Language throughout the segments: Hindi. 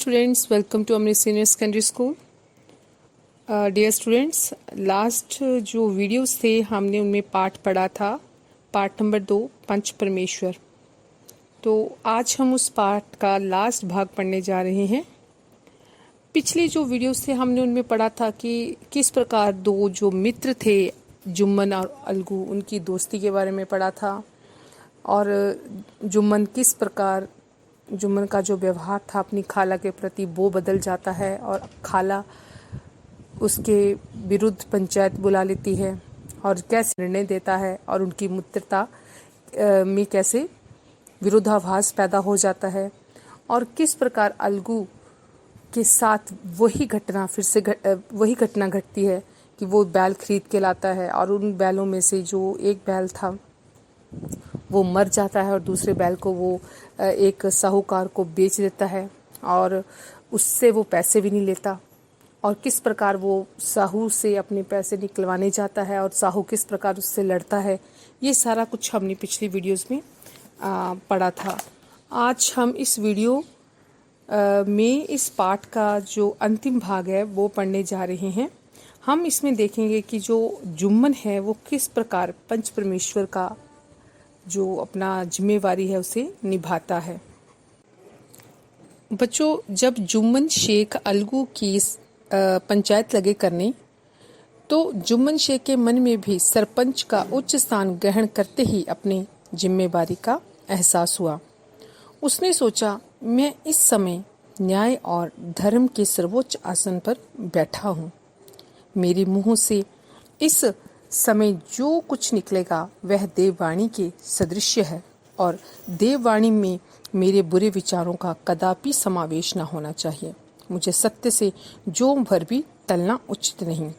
students, welcome to Amrit Senior Secondary School. Dear students, last जो वीडियोस थे हमने उनमें पाठ पढ़ा था, पाठ नंबर 2 पंच परमेश्वर। तो आज हम उस पाठ का लास्ट भाग पढ़ने जा रहे हैं। पिछले जो वीडियोस थे हमने उनमें पढ़ा था कि किस प्रकार दो जो मित्र थे जुम्मन और अलगू, उनकी दोस्ती के बारे में पढ़ा था और जुम्मन का जो व्यवहार था अपनी खाला के प्रति वो बदल जाता है और खाला उसके विरुद्ध पंचायत बुला लेती है और कैसे निर्णय देता है और उनकी मित्रता में कैसे विरोधाभास पैदा हो जाता है और किस प्रकार अलगू के साथ वही घटना घटती है कि वो बैल खरीद के लाता है और उन बैलों में से जो एक बैल था वो मर जाता है और दूसरे बैल को वो एक साहूकार को बेच देता है और उससे वो पैसे भी नहीं लेता और किस प्रकार वो साहू से अपने पैसे निकलवाने जाता है और साहू किस प्रकार उससे लड़ता है। ये सारा कुछ हमने पिछली वीडियोस में पढ़ा था। आज हम इस वीडियो में इस पाठ का जो अंतिम भाग है वो पढ़ने जा रहे हैं। हम इसमें देखेंगे कि जो जुम्मन है वो किस प्रकार पंच परमेश्वर का जो अपना जिम्मेवारी है उसे निभाता है। बच्चों, जब जुम्मन शेख अलगू की पंचायत लगे करने तो जुम्मन शेख के मन में भी सरपंच का उच्च स्थान ग्रहण करते ही अपने जिम्मेवारी का एहसास हुआ। उसने सोचा, मैं इस समय न्याय और धर्म के सर्वोच्च आसन पर बैठा हूँ। मेरे मुंह से इस समय जो कुछ निकलेगा वह देववाणी के सदृश्य है और देववाणी में मेरे बुरे विचारों का कदापि समावेश न होना चाहिए। मुझे सत्य से जो भर भी टलना उचित नहीं।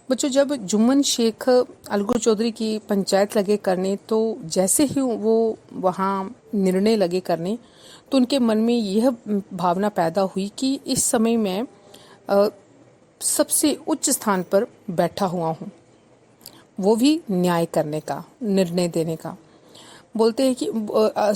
बच्चों, जब जुम्मन शेख अलगू चौधरी की पंचायत लगे करने तो जैसे ही वो वहाँ निर्णय लगे करने तो उनके मन में यह भावना पैदा हुई कि इस समय मैं सबसे उच्च स्थान पर बैठा हुआ हूँ, वो भी न्याय करने का, निर्णय देने का। बोलते हैं कि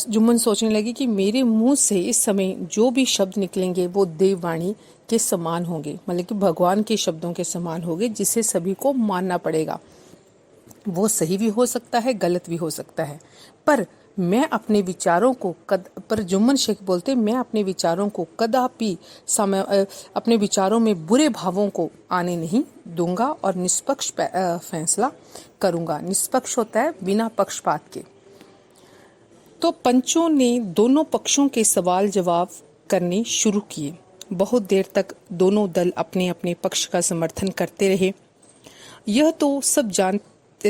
जुम्मन सोचने लगी कि मेरे मुंह से इस समय जो भी शब्द निकलेंगे वो देववाणी के समान होंगे, मतलब कि भगवान के शब्दों के समान होंगे, जिसे सभी को मानना पड़ेगा। वो सही भी हो सकता है, गलत भी हो सकता है, पर मैं अपने विचारों को पर जुम्मन शेख बोलते, मैं अपने विचारों को कदापि अपने विचारों में बुरे भावों को आने नहीं दूंगा और निष्पक्ष फैसला करूंगा। निष्पक्ष होता है बिना पक्षपात के। तो पंचों ने दोनों पक्षों के सवाल जवाब करने शुरू किए। बहुत देर तक दोनों दल अपने अपने पक्ष का समर्थन करते रहे। यह तो सब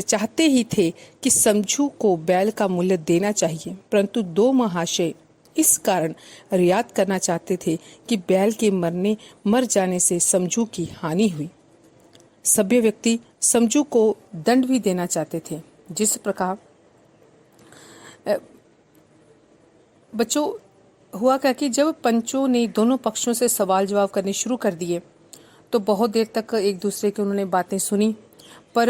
चाहते ही थे कि समझू को बैल का मूल्य देना चाहिए, परंतु दो महाशय इस कारण रियायत करना चाहते थे कि बैल के मर जाने से समझू की हानि हुई। सभ्य व्यक्ति समझू को दंड भी देना चाहते थे। जिस प्रकार बच्चों हुआ क्या कि जब पंचों ने दोनों पक्षों से सवाल जवाब करने शुरू कर दिए तो बहुत देर तक एक दूसरे की उन्होंने बातें सुनी, पर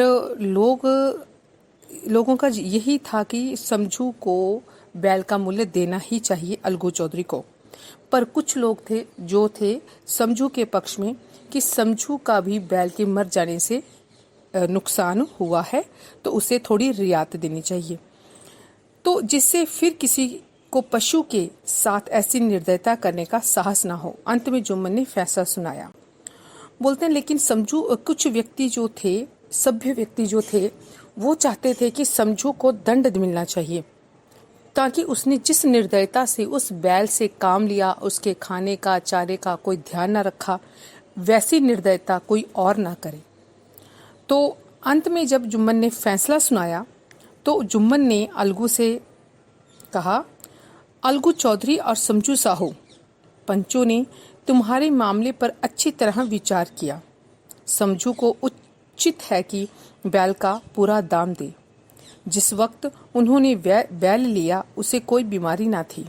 लोगों का यही था कि समझू को बैल का मूल्य देना ही चाहिए अलगू चौधरी को। पर कुछ लोग थे जो थे समझू के पक्ष में कि समझू का भी बैल के मर जाने से नुकसान हुआ है तो उसे थोड़ी रियायत देनी चाहिए, तो जिससे फिर किसी को पशु के साथ ऐसी निर्दयता करने का साहस ना हो। अंत में जुम्मन ने फैसला सुनाया। बोलते हैं, लेकिन समझू कुछ व्यक्ति जो थे, सभ्य व्यक्ति जो थे, वो चाहते थे कि समझू को दंड मिलना चाहिए, ताकि उसने जिस निर्दयता से उस बैल से काम लिया, उसके खाने का चारे का कोई ध्यान न रखा, वैसी निर्दयता कोई और ना करे। तो अंत में जब जुम्मन ने फैसला सुनाया तो जुम्मन ने अलगू से कहा, अलगू चौधरी और समझू साहू, पंचों ने तुम्हारे मामले पर अच्छी तरह विचार किया। समझू को उचित है कि बैल का पूरा दाम दे। जिस वक्त उन्होंने बैल लिया उसे कोई बीमारी ना थी।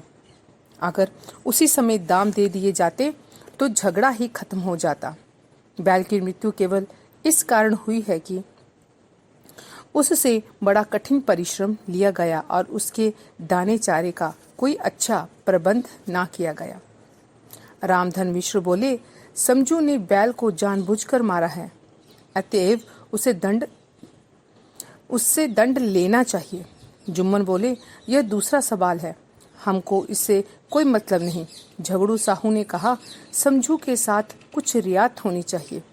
अगर उसी समय दाम दे दिए जाते तो झगड़ा ही खत्म हो जाता। बैल की मृत्यु केवल इस कारण हुई है कि उससे बड़ा कठिन परिश्रम लिया गया और उसके दाने चारे का कोई अच्छा प्रबंध ना किया गया। रामधन मिश्र बोले, समझू ने बैल को जानबूझकर मारा है, अतएव उससे दंड लेना चाहिए। जुम्मन बोले, यह दूसरा सवाल है, हमको इससे कोई मतलब नहीं। झगड़ू साहू ने कहा, समझू के साथ कुछ रियायत होनी चाहिए।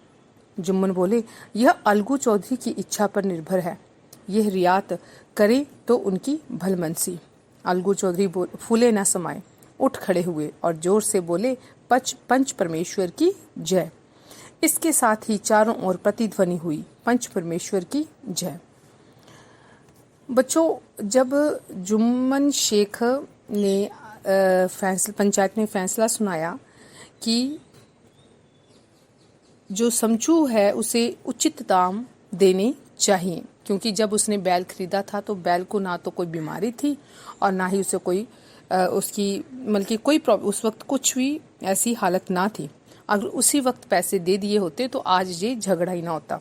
जुम्मन बोले, यह अलगू चौधरी की इच्छा पर निर्भर है, यह रियायत करे तो उनकी भलमनसी। अलगू चौधरी फूले न समाये, उठ खड़े हुए और जोर से बोले, पंच परमेश्वर की जय। इसके साथ ही चारों ओर प्रतिध्वनि हुई, पंच परमेश्वर की जय। बच्चों, जब जुम्मन शेख ने पंचायत में फैसला सुनाया कि जो समझू है उसे उचित दाम देने चाहिए, क्योंकि जब उसने बैल खरीदा था तो बैल को ना तो कोई बीमारी थी और ना ही उसे कोई उसकी बल्कि कोई उस वक्त कुछ भी ऐसी हालत ना थी। अगर उसी वक्त पैसे दे दिए होते तो आज ये झगड़ा ही ना होता।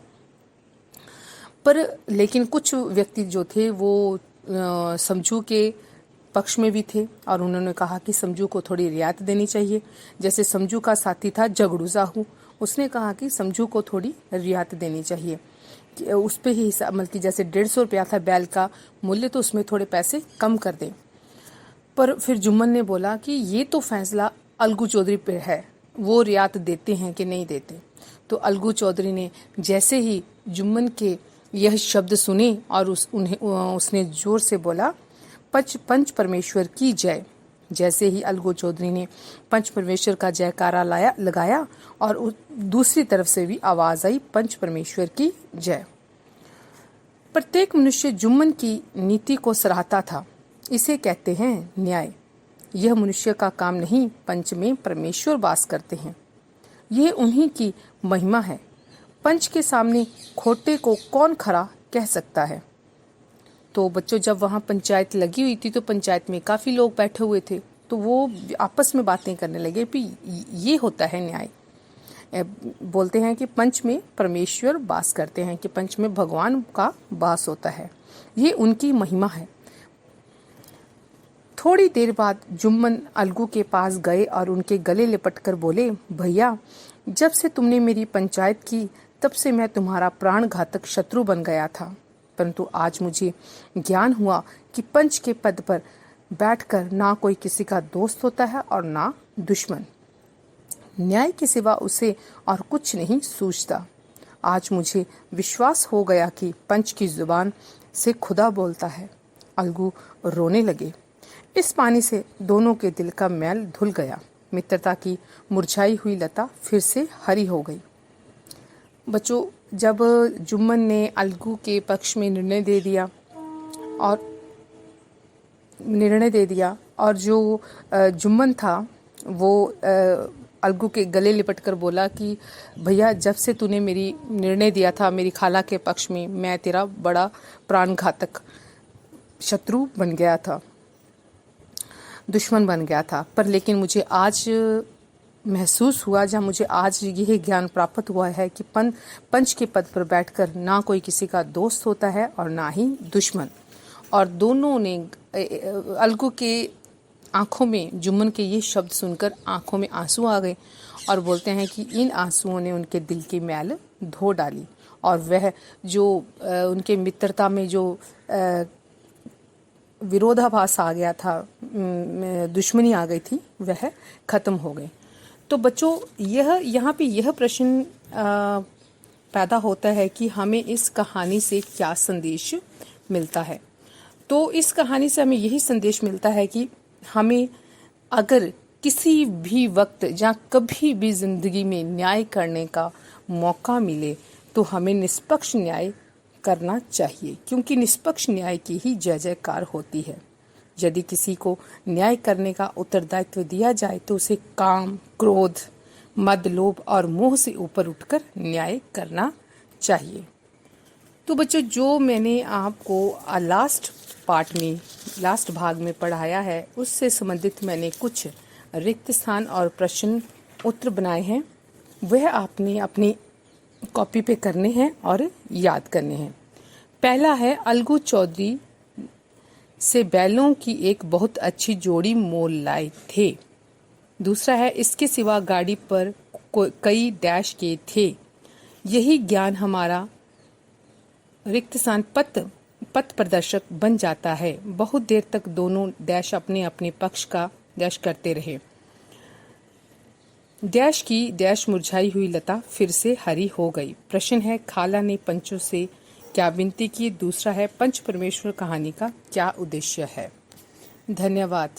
पर लेकिन कुछ व्यक्ति जो थे वो समझू के पक्ष में भी थे और उन्होंने कहा कि समझू को थोड़ी रियायत देनी चाहिए। जैसे समझू का साथी था झगड़ू साहू, उसने कहा कि समझू को थोड़ी रियायत देनी चाहिए, उस पे ही हिसाब, मतलब जैसे 150 रुपया था बैल का मूल्य, तो उसमें थोड़े पैसे कम कर दें। पर फिर जुम्मन ने बोला कि ये तो फैसला अलगू चौधरी पे है, वो रियायत देते हैं कि नहीं देते। तो अलगू चौधरी ने जैसे ही जुम्मन के यह शब्द सुने और उसने जोर से बोला, पंच परमेश्वर की जय। जैसे ही अलगू चौधरी ने पंच परमेश्वर का जयकारा लगाया और दूसरी तरफ से भी आवाज आई, पंच परमेश्वर की जय। प्रत्येक मनुष्य जुम्मन की नीति को सराहता था। इसे कहते हैं न्याय। यह मनुष्य का काम नहीं, पंच में परमेश्वर वास करते हैं, यह उन्हीं की महिमा है। पंच के सामने खोटे को कौन खरा कह सकता है। तो बच्चों, जब वहाँ पंचायत लगी हुई थी तो पंचायत में काफ़ी लोग बैठे हुए थे, तो वो आपस में बातें करने लगे कि ये होता है न्याय। बोलते हैं कि पंच में परमेश्वर वास करते हैं, कि पंच में भगवान का वास होता है, ये उनकी महिमा है। थोड़ी देर बाद जुम्मन अलगू के पास गए और उनके गले लिपटकर बोले, भैया, जब से तुमने मेरी पंचायत की तब से मैं तुम्हारा प्राणघातक शत्रु बन गया था, परंतु आज मुझे ज्ञान हुआ कि पंच के पद पर बैठकर ना कोई किसी का दोस्त होता है और ना दुश्मन। न्याय के सिवा उसे और कुछ नहीं सूझता। आज मुझे विश्वास हो गया कि पंच की जुबान से खुदा बोलता है। अलगू रोने लगे। इस पानी से दोनों के दिल का मैल धुल गया। मित्रता की मुरझाई हुई लता फिर से हरी हो गई। बच्चों, जब जुम्मन ने अलगू के पक्ष में निर्णय दे दिया और जो जुम्मन था वो अलगू के गले लिपटकर बोला कि भैया, जब से तूने मेरी निर्णय दिया था मेरी खाला के पक्ष में, मैं तेरा बड़ा प्राणघातक शत्रु बन गया था, दुश्मन बन गया था। पर लेकिन मुझे आज महसूस हुआ, जहाँ मुझे आज यह ज्ञान प्राप्त हुआ है कि पंच के पद पर बैठकर ना कोई किसी का दोस्त होता है और ना ही दुश्मन। और दोनों ने अलगू के आंखों में जुम्मन के ये शब्द सुनकर आंखों में आंसू आ गए और बोलते हैं कि इन आंसुओं ने उनके दिल की मैल धो डाली और वह जो उनके मित्रता में जो विरोधाभास आ गया था, दुश्मनी आ गई थी, वह खत्म हो गई। तो बच्चों, यहाँ पे यह प्रश्न पैदा होता है कि हमें इस कहानी से क्या संदेश मिलता है। तो इस कहानी से हमें यही संदेश मिलता है कि हमें अगर किसी भी वक्त या कभी भी जिंदगी में न्याय करने का मौका मिले तो हमें निष्पक्ष न्याय करना चाहिए, क्योंकि निष्पक्ष न्याय की ही जय जयकार होती है। यदि किसी को न्याय करने का उत्तरदायित्व दिया जाए तो उसे काम, क्रोध, मद, लोभ और मोह से ऊपर उठकर न्याय करना चाहिए। तो बच्चों, जो मैंने आपको लास्ट भाग में पढ़ाया है उससे संबंधित मैंने कुछ रिक्त स्थान और प्रश्न उत्तर बनाए हैं, वह आपने अपनी कॉपी पे करने हैं और याद करने हैं। पहला है, अलगू चौधरी से बैलों की एक बहुत अच्छी जोड़ी मोल लाए थे। दूसरा है इसके सिवा गाड़ी पर कई डैश के थे। यही ज्ञान हमारा रिक्त स्थान पथ प्रदर्शक बन जाता है। बहुत देर तक दोनों डैश अपने अपने पक्ष का डैश करते रहे। डैश की डैश मुरझाई हुई लता फिर से हरी हो गई। प्रश्न है खाला ने पंचों से क्या विनती की। दूसरा है पंच परमेश्वर कहानी का क्या उद्देश्य है। धन्यवाद।